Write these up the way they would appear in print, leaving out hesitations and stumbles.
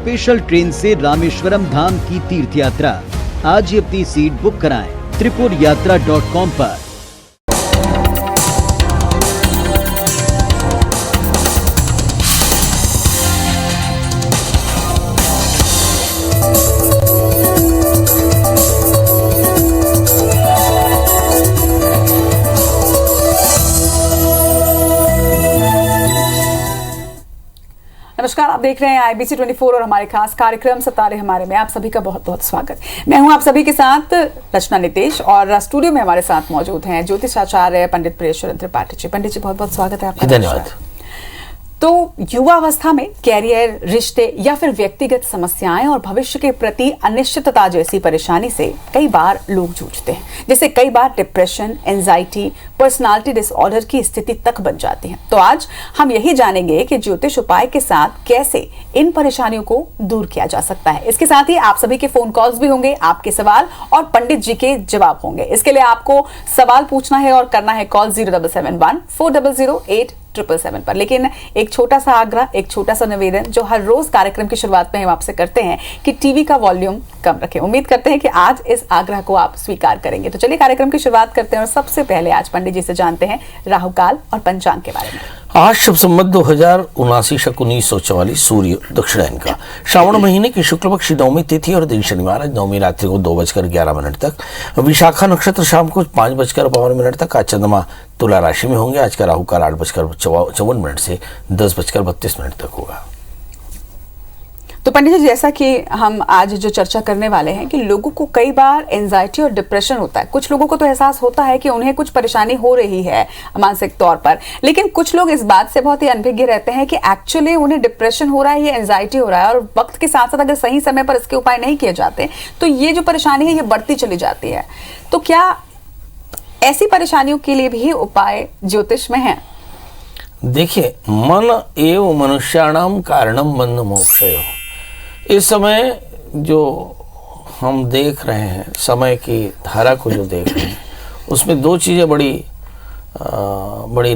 Special train से रामेश्वरम धाम की तीर्थ यात्रा। आज ही अपनी सीट बुक कराएं tripurayatra.com पर। नमस्कार, आप देख रहे हैं IBC 24 और हमारे खास कार्यक्रम सितारे हमारे में आप सभी का बहुत बहुत स्वागत। मैं हूं आप सभी के साथ रचना नितेश और स्टूडियो में हमारे साथ मौजूद हैं ज्योतिषाचार्य पंडित प्रियेश्वरन त्रिपाठी जी। पंडित जी बहुत बहुत स्वागत है आपका। धन्यवाद। तो युवावस्था में कैरियर, रिश्ते या फिर व्यक्तिगत समस्याएं और भविष्य के प्रति अनिश्चितता जैसी परेशानी से कई बार लोग जूझते हैं, जिससे कई बार डिप्रेशन, एंजाइटी, पर्सनालिटी डिसऑर्डर की स्थिति तक बन जाती है। तो आज हम यही जानेंगे कि ज्योतिष उपाय के साथ कैसे इन परेशानियों को दूर किया जा सकता है। इसके साथ ही आप सभी के फोन कॉल्स भी होंगे, आपके सवाल और पंडित जी के जवाब होंगे। इसके लिए आपको सवाल पूछना है और करना है कॉल 0771 400 877 पर। लेकिन एक छोटा सा आग्रह, एक छोटा सा निवेदन जो हर रोज कार्यक्रम की शुरुआत में हम आपसे करते हैं कि टीवी का वॉल्यूम कम रखें। उम्मीद करते हैं कि आज इस आग्रह को आप स्वीकार करेंगे। तो चलिए कार्यक्रम की शुरुआत करते हैं और सबसे पहले आज पंडित जी से जानते हैं राहु काल और पंचांग के बारे में। आज शुभ संवत 2079 शक 1944 सूर्य दक्षिणायन का श्रावण महीने की शुक्ल पक्ष नवमी तिथि और दिन शनिवार आज नवमी रात्रि को 2:11 तक, विशाखा नक्षत्र शाम को 5:52 तक। आज चंद्रमा तुला राशि में होंगे। आज का राहु काल 8:54 से 10:32 तक होगा। तो पंडित जी, जैसा कि हम आज जो चर्चा करने वाले हैं कि लोगों को कई बार एंजाइटी और डिप्रेशन होता है। कुछ लोगों को तो एहसास होता है कि उन्हें कुछ परेशानी हो रही है मानसिक तौर पर, लेकिन कुछ लोग इस बात से बहुत ही अनभिज्ञ रहते हैं कि एक्चुअली उन्हें डिप्रेशन हो रहा है या एंजाइटी हो रहा है, और वक्त के साथ साथ अगर सही समय पर इसके उपाय नहीं किए जाते तो ये जो परेशानी है ये बढ़ती चली जाती है। तो क्या ऐसी परेशानियों के लिए भी उपाय ज्योतिष में है? देखिए, मन एव मनुष्याणाम कारणम बंध मोक्षयो। इस समय जो हम देख रहे हैं, समय की धारा को जो देख रहे हैं, उसमें दो चीज़ें बड़ी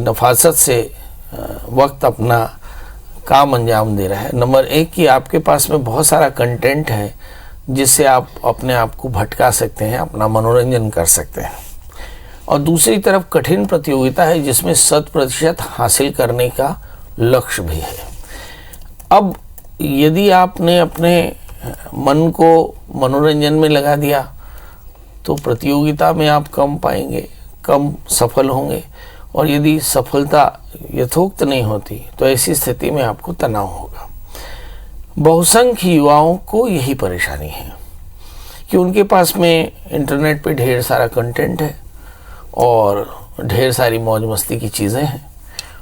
नफासत से वक्त अपना काम अंजाम दे रहा है। नंबर एक कि आपके पास में बहुत सारा कंटेंट है जिससे आप अपने आप को भटका सकते हैं, अपना मनोरंजन कर सकते हैं, और दूसरी तरफ कठिन प्रतियोगिता है जिसमें 100% हासिल करने का लक्ष्य भी है। अब यदि आपने अपने मन को मनोरंजन में लगा दिया तो प्रतियोगिता में आप कम पाएंगे, कम सफल होंगे, और यदि सफलता यथोक्त नहीं होती तो ऐसी स्थिति में आपको तनाव होगा। बहुसंख्य युवाओं को यही परेशानी है कि उनके पास में इंटरनेट पे ढेर सारा कंटेंट है और ढेर सारी मौज मस्ती की चीज़ें हैं,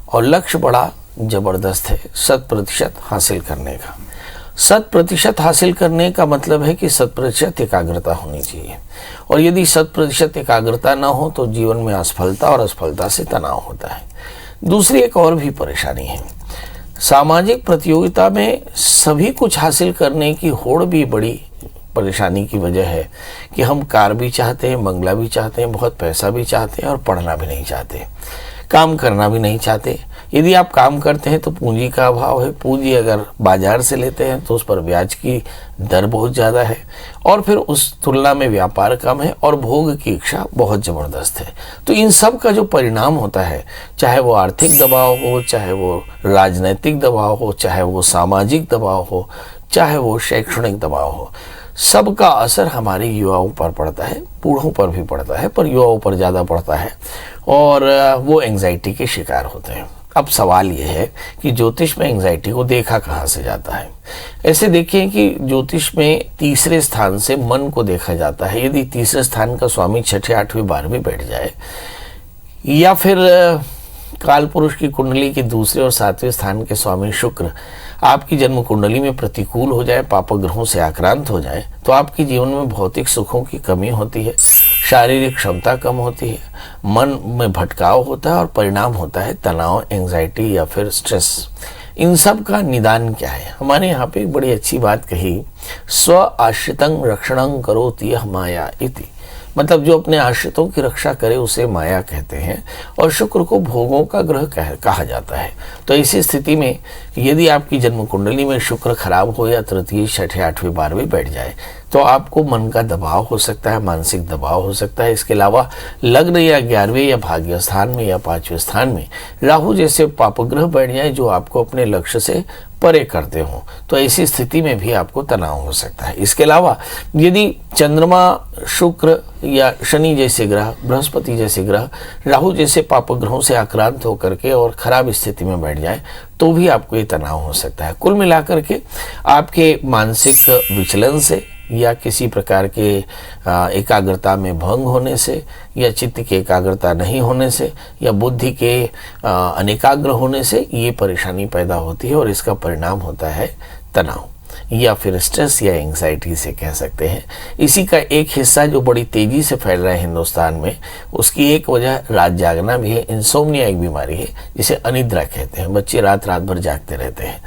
और लक्ष्य बड़ा ज़बरदस्त है 100% हासिल करने का। 100% हासिल करने का मतलब है कि 100% एकाग्रता होनी चाहिए, और यदि 100% एकाग्रता ना हो तो जीवन में असफलता, और असफलता से तनाव होता है। दूसरी एक और भी परेशानी है, सामाजिक प्रतियोगिता में सभी कुछ हासिल करने की होड़ भी बड़ी परेशानी की वजह है कि हम कार भी चाहते हैं, बंगला भी चाहते हैं, बहुत पैसा भी चाहते हैं, और पढ़ना भी नहीं चाहते, काम करना भी नहीं चाहते। यदि आप काम करते हैं तो पूंजी का अभाव है, पूंजी अगर बाजार से लेते हैं तो उस पर ब्याज की दर बहुत ज़्यादा है, और फिर उस तुलना में व्यापार कम है, और भोग की इच्छा बहुत ज़बरदस्त है। तो इन सब का जो परिणाम होता है, चाहे वो आर्थिक दबाव हो, चाहे वो राजनैतिक दबाव हो, चाहे वो सामाजिक दबाव हो, चाहे वो शैक्षणिक दबाव हो, सबका असर हमारे युवाओं पर पड़ता है। बूढ़ों पर भी पड़ता है, पर युवाओं पर ज़्यादा पड़ता है, और वो एंजाइटी के शिकार होते हैं। अब सवाल ये है कि ज्योतिष में एंजाइटी को देखा कहाँ से जाता है। ऐसे देखिए कि ज्योतिष में तीसरे स्थान से मन को देखा जाता है। यदि तीसरे स्थान का स्वामी 6ठे 8वीं 12वीं बैठ जाए, या फिर काल पुरुष की कुंडली के दूसरे और 7वें स्थान के स्वामी शुक्र आपकी जन्म कुंडली में प्रतिकूल हो जाए, पाप ग्रहों से आक्रांत हो जाए, तो आपके जीवन में भौतिक सुखों की कमी होती है, शारीरिक क्षमता कम होती है, मन में भटकाव होता है, और परिणाम होता है तनाव, एंजाइटी या फिर स्ट्रेस। इन सब का निदान क्या है? हमारे यहाँ पे एक बड़ी अच्छी बात कही, स्व आश्रितं रक्षणं करोति यह माया इति। मतलब जो अपने आश्रितों की रक्षा करे उसे माया कहते हैं, और शुक्र को भोगों का ग्रह कहा जाता है। तो इसी स्थिति में यदि आपकी जन्म कुंडली में शुक्र खराब हो या तृतीय, छठे, 8वें, 12वें बैठ जाए तो आपको मन का दबाव हो सकता है, मानसिक दबाव हो सकता है। इसके अलावा लग्न या 11वें या भाग्य स्थान में या 5वें स्थान में राहु जैसे पापग्रह बैठ जाए जो आपको अपने लक्ष्य से परे करते हो, तो ऐसी स्थिति में भी आपको तनाव हो सकता है। इसके अलावा यदि चंद्रमा, शुक्र या शनि जैसे ग्रह, बृहस्पति जैसे ग्रह राहु जैसे पापग्रहों से आक्रांत होकर के और खराब स्थिति में बैठ जाए तो भी आपको ये तनाव हो सकता है। कुल मिलाकर के आपके मानसिक विचलन से या किसी प्रकार के एकाग्रता में भंग होने से या चित्त की एकाग्रता नहीं होने से या बुद्धि के अनेकाग्र होने से ये परेशानी पैदा होती है और इसका परिणाम होता है तनाव या फिर स्ट्रेस या एंग्जाइटी से कह सकते हैं। इसी का एक हिस्सा जो बड़ी तेजी से फैल रहा है हिंदुस्तान में, उसकी एक वजह रात जागना भी है। इंसोम्निया एक बीमारी है जिसे अनिद्रा कहते हैं, बच्चे रात रात भर जागते रहते हैं।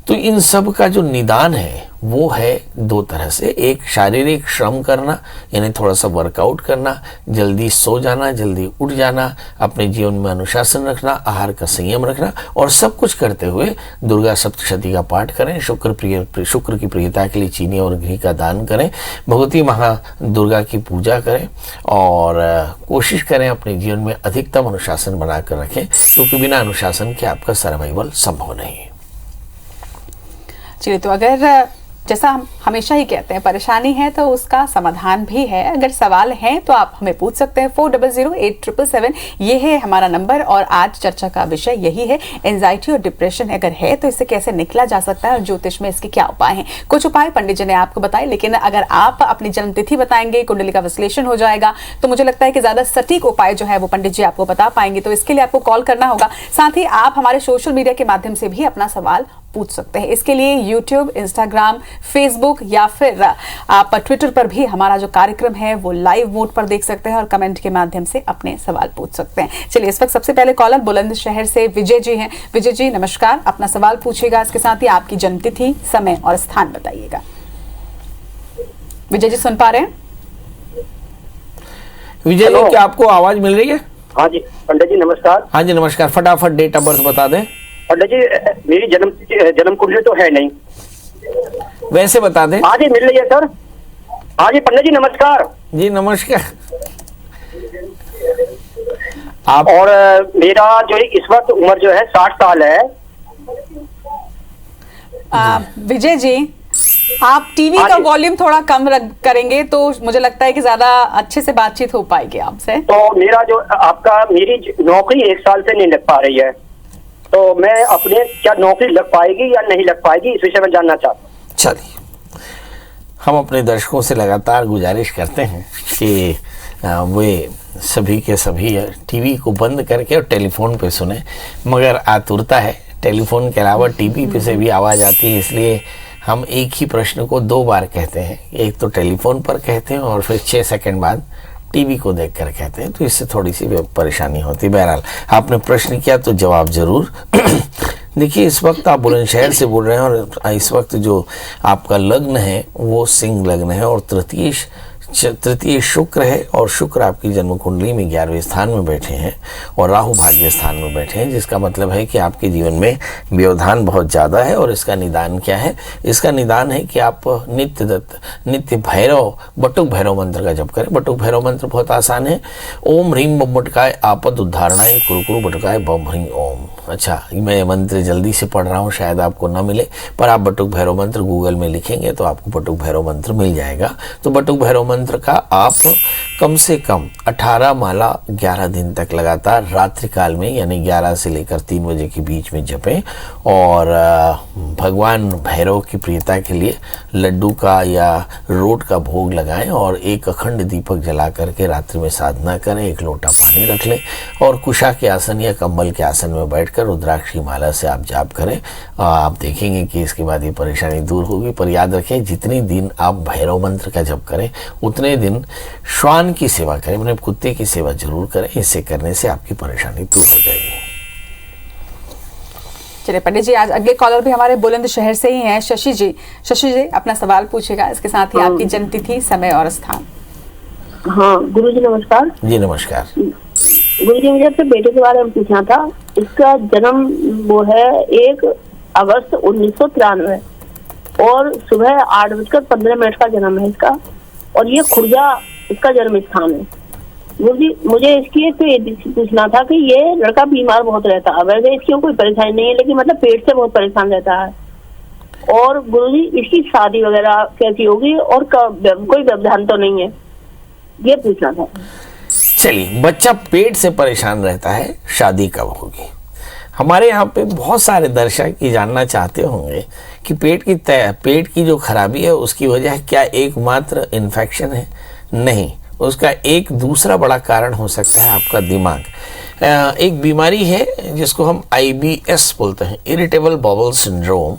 तो इन सब का जो निदान है वो है दो तरह से, एक शारीरिक श्रम करना यानी थोड़ा सा वर्कआउट करना, जल्दी सो जाना, जल्दी उठ जाना, अपने जीवन में अनुशासन रखना, आहार का संयम रखना और सब कुछ करते हुए दुर्गा सप्तशती का पाठ करें, शुक्र की प्रियता के लिए चीनी और घी का दान करें, भगवती महा दुर्गा की पूजा करें और कोशिश करें अपने जीवन में अधिकतम अनुशासन बनाकर रखें, क्योंकि बिना अनुशासन के आपका सर्वाइवल संभव नहीं है। चलिए, तो अगर जैसा हम हमेशा ही कहते हैं परेशानी है तो उसका समाधान भी है। अगर सवाल है तो आप हमें पूछ सकते हैं। 400877 ये है हमारा नंबर और आज चर्चा का विषय यही है, एंजाइटी और डिप्रेशन अगर है तो इससे कैसे निकला जा सकता है और ज्योतिष में इसके क्या उपाय हैं। कुछ उपाय पंडित जी ने आपको बताए, लेकिन अगर आप अपनी जन्म तिथि बताएंगे, कुंडली का विश्लेषण हो जाएगा, तो मुझे लगता है कि ज्यादा सटीक उपाय जो है वो पंडित जी आपको बता पाएंगे। तो इसके लिए आपको कॉल करना होगा। साथ ही आप हमारे सोशल मीडिया के माध्यम से भी अपना सवाल पूछ सकते हैं। इसके लिए यूट्यूब, इंस्टाग्राम, फेसबुक या फिर आप ट्विटर पर भी हमारा जो कार्यक्रम है वो लाइव मोड पर देख सकते हैं और कमेंट के माध्यम से अपने सवाल पूछ सकते हैं। चलिए, इस वक्त सबसे पहले कॉलर बुलंदशहर से विजय जी हैं। विजय जी नमस्कार, अपना सवाल पूछिएगा, इसके साथ ही आपकी जन्मतिथि, समय और स्थान बताइएगा। विजय जी सुन पा रहे हैं? विजय जी, क्या आपको आवाज मिल रही है? हाँ जी पंडित जी नमस्कार। हाँ जी नमस्कार, फटाफट डेट ऑफ बर्थ बता दें। पंडित जी मेरी जन्म कुंडली तो है नहीं, वैसे बता दें। हाँ जी मिल रही है सर। हाँ जी पंडित जी नमस्कार। जी नमस्कार। आप और मेरा जो इस वक्त उम्र जो है 60 साल है। विजय जी, आप टीवी का वॉल्यूम थोड़ा कम करेंगे तो मुझे लगता है कि ज्यादा अच्छे से बातचीत हो पाएगी आपसे। तो मेरा जो मेरी नौकरी 1 साल से नहीं लग पा रही है, तो मैं अपने क्या नौकरी लग पाएगी या नहीं लग पाएगी इस विषय में जानना चाहता हूँ। चलिए, हम अपने दर्शकों से लगातार गुजारिश करते हैं कि वे सभी के सभी टीवी को बंद करके और टेलीफोन पे सुने, मगर आतुरता है, टेलीफोन के अलावा टीवी पे से भी आवाज़ आती है, इसलिए हम एक ही प्रश्न को 2 बार कहते हैं। एक तो टेलीफोन पर कहते हैं और फिर 6 सेकंड बाद टीवी को देखकर कहते हैं, तो इससे थोड़ी सी परेशानी होती है। बहरहाल आपने प्रश्न किया तो जवाब जरूर। देखिए, इस वक्त आप बुलंदशहर से बोल रहे हैं और इस वक्त जो आपका लग्न है वो सिंह लग्न है और तृतीय शुक्र है और शुक्र आपकी जन्म कुंडली में 11वें स्थान में बैठे हैं और राहु भाग्य स्थान में बैठे हैं, जिसका मतलब है कि आपके जीवन में व्यवधान बहुत ज़्यादा है। और इसका निदान क्या है? इसका निदान है कि आप नित्य भैरव, बटुक भैरव मंत्र का जप करें। बटुक भैरव मंत्र बहुत आसान है। ओम ह्रीम बम बटकाय आपद उद्धारणाय कुरु बटकाय बम ह्रीम ओम। अच्छा, मैं मंत्र जल्दी से पढ़ रहा हूँ, शायद आपको न मिले, पर आप बटुक भैरव मंत्र गूगल में लिखेंगे तो आपको बटुक भैरव मंत्र मिल जाएगा। तो बटुक भैरव मंत्र का आप कम से कम 18 माला 11 दिन तक लगातार रात्रि काल में यानी 11 से लेकर 3 बजे के बीच में जपें और भगवान भैरव की प्रियता के लिए लड्डू का या रोट का भोग लगाएं और एक अखंड दीपक जला करके रात्रि में साधना करें। 1 लोटा पानी रख लें और कुशा के आसन या कंबल के आसन में बैठकर रुद्राक्षी माला से आप जाप करें। आप देखेंगे कि इसके बाद ये परेशानी दूर होगी। पर याद रखें, जितने दिन आप भैरव मंत्र का जप करें उतने दिन श्वान की सेवा करें, मतलब कुत्ते की सेवा जरूर करें। इससे करने से आपकी परेशानी दूर हो जाएगी। चलिए पंडित जी, आज अगले कॉलर भी हमारे बुलंदशहर से ही हैं, शशि जी। शशि जी अपना सवाल पूछेगा, इसके साथ ही आपकी जन्मतिथि, समय और स्थान। हाँ गुरु जी नमस्कार। जी नमस्कार। गुरु जी, मुझे अपने बेटे के बारे में पूछना था। इसका जन्म वो है 1 अगस्त 1993 और सुबह 8:15 का जन्म है इसका, और ये खुर्जा इसका जन्म स्थान है। मुझे इसकी एक पूछना था कि ये लड़का बीमार बहुत रहता है, वैसे इसकी कोई परेशानी नहीं है लेकिन मतलब पेट से बहुत परेशान रहता है, और गुरुजी इसकी शादी वगैरह कैसी होगी और कोई व्यवधान तो नहीं है, ये पूछना था। चलिए, बच्चा पेट से परेशान रहता है, शादी कब होगी? हमारे यहाँ पे बहुत सारे दर्शक ये जानना चाहते होंगे कि पेट की जो खराबी है उसकी वजह क्या एकमात्र इन्फेक्शन है? नहीं, उसका एक दूसरा बड़ा कारण हो सकता है आपका दिमाग। एक बीमारी है जिसको हम IBS बोलते हैं, इरिटेबल बाउल सिंड्रोम।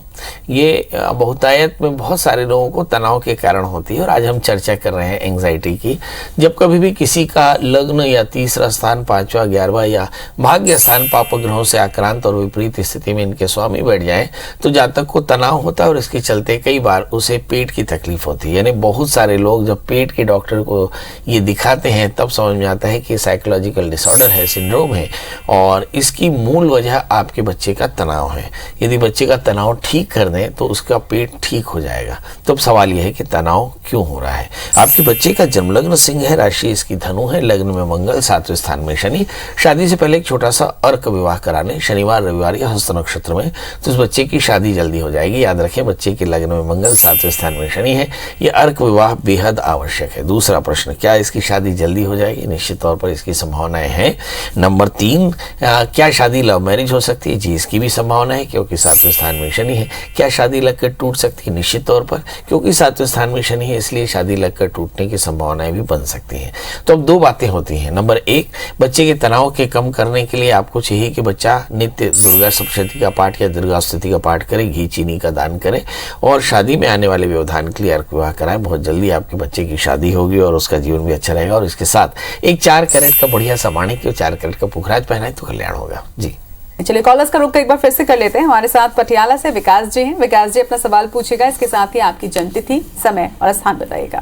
ये बहुतायत में बहुत सारे लोगों को तनाव के कारण होती है, और आज हम चर्चा कर रहे हैं एंजाइटी की। जब कभी भी किसी का लग्न या तीसरा स्थान, 5वां, 11वां या भाग्य स्थान पाप ग्रहों से आक्रांत और विपरीत स्थिति में इनके स्वामी बैठ जाए तो जातक को तनाव होता है, और इसके चलते कई बार उसे पेट की तकलीफ होती है। यानी बहुत सारे लोग जब पेट के डॉक्टर को ये दिखाते हैं तब समझ में आता है कि साइकोलॉजिकल डिसऑर्डर है, सिंड्रोम है, और इसकी मूल वजह आपके बच्चे का तनाव है। यदि बच्चे का तनाव ठीक कर दें तो उसका पेट ठीक हो जाएगा। तो अब सवाल यह है कि तनाव क्यों हो रहा है? आपके बच्चे का जन्म लग्न सिंह है, राशि इसकी धनु है, लग्न में मंगल, 7वें स्थान में शनि। शादी से पहले एक छोटा सा अर्क विवाह कराने शनिवार, रविवार या हस्त नक्षत्र में, तो उस बच्चे की शादी जल्दी हो जाएगी। याद रखें, बच्चे के लग्न में मंगल, 7वें स्थान में शनि है, यह अर्क विवाह बेहद आवश्यक है। दूसरा प्रश्न, क्या इसकी शादी जल्दी हो जाएगी? निश्चित तौर पर इसकी संभावनाएं हैं। नंबर 3, क्या शादी लव मैरिज हो सकती है? जी, इसकी भी संभावना है, क्योंकि 7वें स्थान में शनि है। क्या शादी लगकर टूट सकती है? निश्चित तौर पर, क्योंकि 7वें स्थान में शनि है, इसलिए शादी लगकर टूटने की संभावनाएं भी बन सकती हैं। तो अब 2 बातें होती हैं। नंबर 1, बच्चे के तनाव के कम करने के लिए आपको चाहिए कि बच्चा नित्य दुर्गा सप्तशती का पाठ या दुर्गा स्तुति का पाठ करे, घी चीनी का दान करे, और शादी में आने वाले व्यवधान के लिए अर्क विवाह कराए। बहुत जल्दी आपके बच्चे की शादी होगी और उसका जीवन भी अच्छा रहेगा। और इसके साथ एक 4 कैरेट का बढ़िया सा माणिक, 4 कैरेट का पुखराज पहनाए तो कल्याण होगा। जी, चलिए, कॉलर्स का रुख एक बार फिर से कर लेते हैं। हमारे साथ पटियाला से विकास जी हैं। विकास जी, अपना सवाल पूछिएगा, इसके साथ ही आपकी जन्मतिथि, समय और स्थान बताइएगा।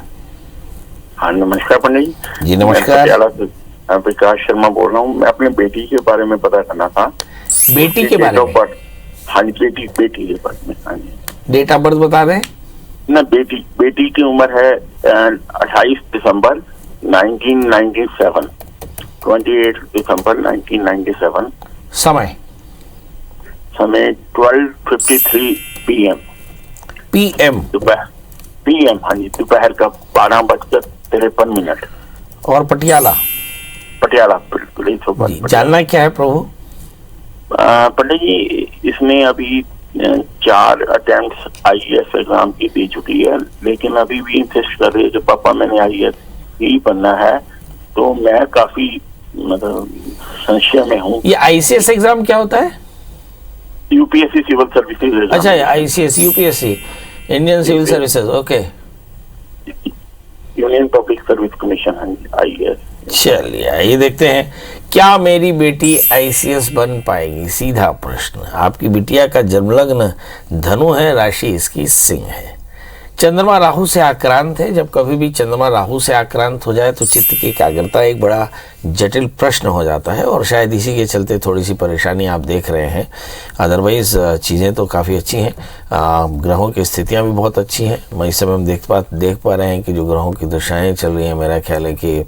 हाँ, नमस्कार पंडित जी। नमस्कार। पटियाला से विकास शर्मा बोल रहा हूँ। मैं अपनी बेटी के बारे में पता करना था। बेटी के बारे में? हाँ जी, बेटी के बारे में। हाँ जी, डेट ऑफ बर्थ बता दें ना। बेटी की उम्र है 28 दिसंबर 1997, 28 दिसंबर 1997। समय 12:53 PM। दोपहर PM, हाँ जी, दोपहर का 12:53। और पटियाला बिल्कुल। जानना क्या है प्रभु? पंडित जी, इसने अभी 4 अटेम्प्ट IAS एग्जाम की दे चुकी है, लेकिन अभी भी इंसिस्ट कर रही है कि पापा मैंने IAS ही बनना है। तो मैं काफी मतलब संशय में हूँ। ये ICS एग्जाम क्या होता है? UPSC civil services. अच्छा, ICS UPSC, Indian civil services. Okay, union public service commission, IAS। चलिए, ये देखते हैं, क्या मेरी बेटी ICS बन पाएगी? सीधा प्रश्न। आपकी बिटिया का जन्म लग्न धनु है, राशि इसकी सिंह है, चंद्रमा राहु से आक्रांत है। जब कभी भी चंद्रमा राहु से आक्रांत हो जाए तो चित्त की एकाग्रता एक बड़ा जटिल प्रश्न हो जाता है, और शायद इसी के चलते थोड़ी सी परेशानी आप देख रहे हैं। अदरवाइज चीज़ें तो काफ़ी अच्छी हैं, ग्रहों की स्थितियां भी बहुत अच्छी हैं। मैं इस समय हम देख पा रहे हैं कि जो ग्रहों की दशाएं चल रही हैं, मेरा ख्याल है कि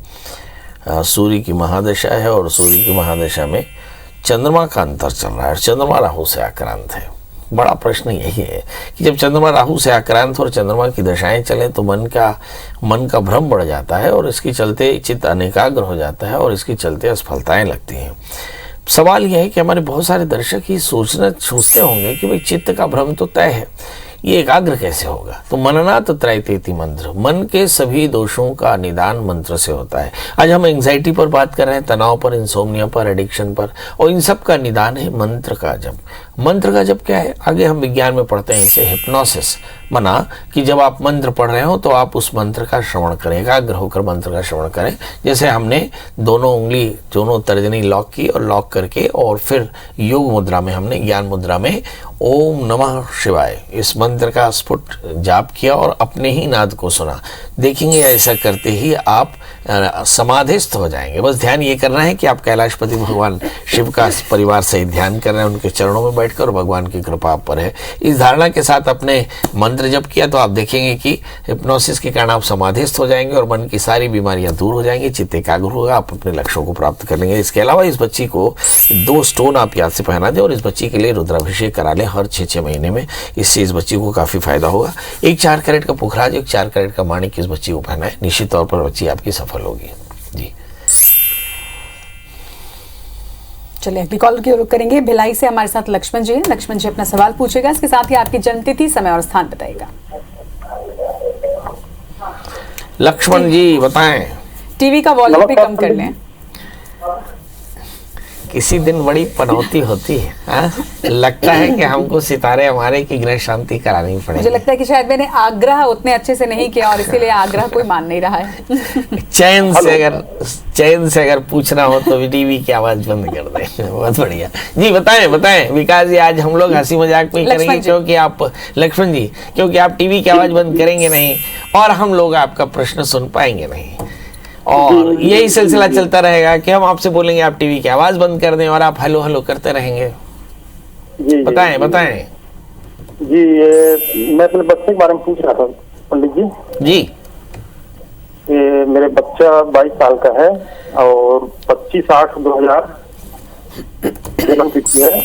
सूर्य की महादशा है, और सूर्य की महादशा में चंद्रमा का अंतर चल रहा है, और चंद्रमा राहु से आक्रांत है। बड़ा प्रश्न यही है कि जब चंद्रमा राहु से आक्रांत और चंद्रमा की दशाएं चले तो मन का भ्रम बढ़ जाता है, और इसके चलते चित्त अनेकाग्र हो जाता है, और इसके चलते असफलताएं लगती हैं। सवाल यह है कि हमारे बहुत सारे दर्शक ये सोचते होंगे कि भाई चित्त का भ्रम तो तय है, ये एकाग्र कैसे होगा? तो मननात् त्रैतेति मंत्र, मन के सभी दोषों का निदान मंत्र से होता है। आज हम एंजाइटी पर बात कर रहे हैं, तनाव पर, इंसोम्निया पर, एडिक्शन पर, और इन सब का निदान है मंत्र का जप। मंत्र का जप क्या है? आगे हम विज्ञान में पढ़ते हैं इसे हिप्नोसिस, मना कि जब आप मंत्र पढ़ रहे हो तो आप उस मंत्र का श्रवण करें, एकाग्र होकर मंत्र का श्रवण करें। जैसे हमने दोनों तर्जनी लॉक की, और लॉक करके और फिर योग मुद्रा में, हमने ज्ञान मुद्रा में ओम नमः शिवाय इस मंत्र का स्फुट जाप किया और अपने ही नाद को सुना। देखेंगे ऐसा करते ही आप समाधिस्थ हो जाएंगे। बस ध्यान ये करना है कि आप कैलाशपति भगवान शिव का परिवार सहित ध्यान कर रहे हैं, उनके चरणों में बैठे बैठकर और भगवान की कृपा आप पर है। इस धारणा के साथ अपने मंत्र जप किया तो आप देखेंगे कि हिप्नोसिस के कारण आप समाधिस्थ हो जाएंगे और मन की सारी बीमारियां दूर हो जाएंगी, चित्त एकाग्र होगा, आप अपने लक्ष्यों को प्राप्त कर लेंगे। इसके अलावा इस बच्ची को 2 स्टोन आप याद से पहना दें और इस बच्ची के लिए रुद्राभिषेक करा लें हर 6-6 महीने में। इससे इस बच्ची को काफी फायदा होगा। एक 4 कैरेट का पुखराज, एक 4 कैरेट का माणिक इस बच्ची को पहना है, निश्चित तौर पर बच्ची आपकी सफल होगी जी। चलिए अगली कॉल की ओर करेंगे। भिलाई से हमारे साथ लक्ष्मण जी हैं। लक्ष्मण जी अपना सवाल पूछेगा, इसके साथ ही आपकी जन्मतिथि, समय और स्थान बताएगा। लक्ष्मण जी बताएं। टीवी का वॉल्यूम भी कम कर लें। किसी दिन बड़ी पनौती होती है, हाँ? लगता है कि हमको सितारे हमारे की ग्रह शांति करानी पड़ेगी। मुझे लगता है कि शायद मैंने आग्रह उतने अच्छे से नहीं किया और इसीलिए आग्रह कोई मान नहीं रहा है। चैन से अगर पूछना हो तो टीवी की आवाज बंद कर दें। बहुत बढ़िया जी। बताएं विकास जी, आज हम लोग हंसी मजाक में करेंगे क्योंकि आप लक्ष्मण जी, क्योंकि आप टीवी की आवाज बंद करेंगे नहीं और हम लोग आपका प्रश्न सुन पाएंगे नहीं, और यही सिलसिला चलता रहेगा कि हम आपसे बोलेंगे आप टीवी की आवाज बंद कर दें और आप हेलो हेलो करते रहेंगे। जी बताएं जी। मैं अपने बच्चे के बारे में पूछ रहा था पंडित जी। जी मेरे बच्चा 22 साल का है और 25/8/2000 जन्म तिथि है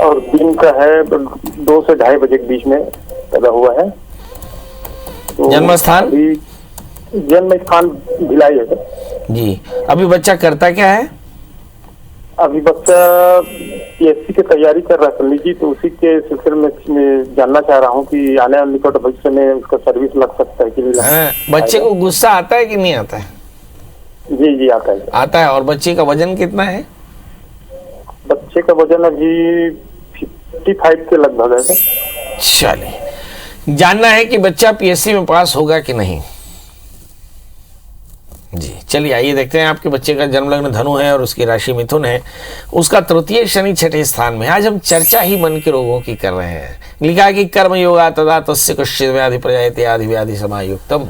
और दिन का है 2 से 2:30 बजे के बीच में पैदा हुआ है। तो जन्म स्थान? जन्म स्थान भिलाई है सर। जी। अभी बच्चा करता क्या है? अभी बच्चा PSC की तैयारी कर रहा है पंडित जी, तो उसी के सिलसिले में जानना चाह रहा हूँ कि आने वाले निकट भविष्य में उसका सर्विस लग सकता है कि नहीं लगता। बच्चे को गुस्सा आता है कि नहीं आता है? जी आता है। आता है। और बच्चे का वजन कितना है? बच्चे का वजन अभी 55 के लगभग है सर। चलिए, जानना है कि बच्चा PSC में पास होगा कि नहीं। जी चलिए आइए देखते हैं। आपके बच्चे का जन्म लग्न धनु है और उसकी राशि मिथुन है, उसका तृतीय शनि 6ठे स्थान में। आज हम चर्चा ही मन के रोगों की कर रहे हैं। लिखा है कि कर्म योगा तदा तस्य कश्चित् व्याधि प्रजायते आदि व्याधि समायुक्तम,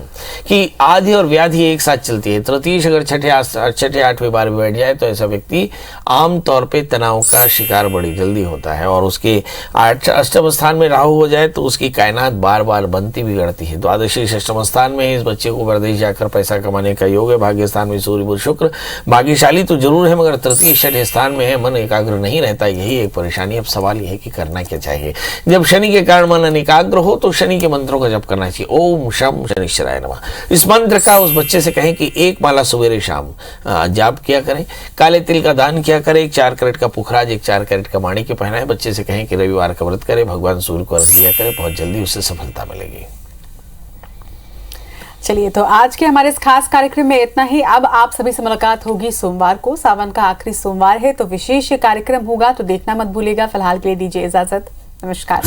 कि आदि और व्याधि एक साथ चलती है। तृतीय अगर 6ठे 8वें बार बैठ जाए तो ऐसा व्यक्ति आमतौर पर तनाव का शिकार बड़ी जल्दी होता है, और उसके 8ष्टम स्थान में राहु हो जाए तो उसकी कायनात बार बार बनती बिगड़ती है। द्वादशी 6ष्टम स्थान में इस बच्चे को प्रदेश जाकर पैसा कमाने का योग है। भाग्य स्थान में सूर्य बुध शुक्र, भाग्यशाली तो जरूर है मगर तृतीय 6ठे स्थान में है, मन एकाग्र नहीं रहता, यही एक परेशानी। अब सवाल यह है कि करना क्या चाहिए। जब शनि के कारण मन अनेकाग्र हो तो शनि के मंत्रों का जप करना चाहिए। ओम शम शनिश्चराय नमः, इस मंत्र का उस बच्चे से कहें कि 1 माला सवेरे शाम जाप किया करें। काले तिल का दान किया करें। 1 4 कैरेट का पुखराज, 1 4 कैरेट का माणिक्य पहनाए। बच्चे से कहें कि रविवार का व्रत करे, भगवान सूर्य को अर्घ दिया करे, बहुत जल्दी उससे सफलता मिलेगी। चलिए तो आज के हमारे इस खास कार्यक्रम में इतना ही। अब आप सभी से मुलाकात होगी सोमवार को। सावन का आखिरी सोमवार है तो विशेष कार्यक्रम होगा, तो देखना मत भूलिएगा। फिलहाल के लिए दीजिए इजाजत। नमस्कार।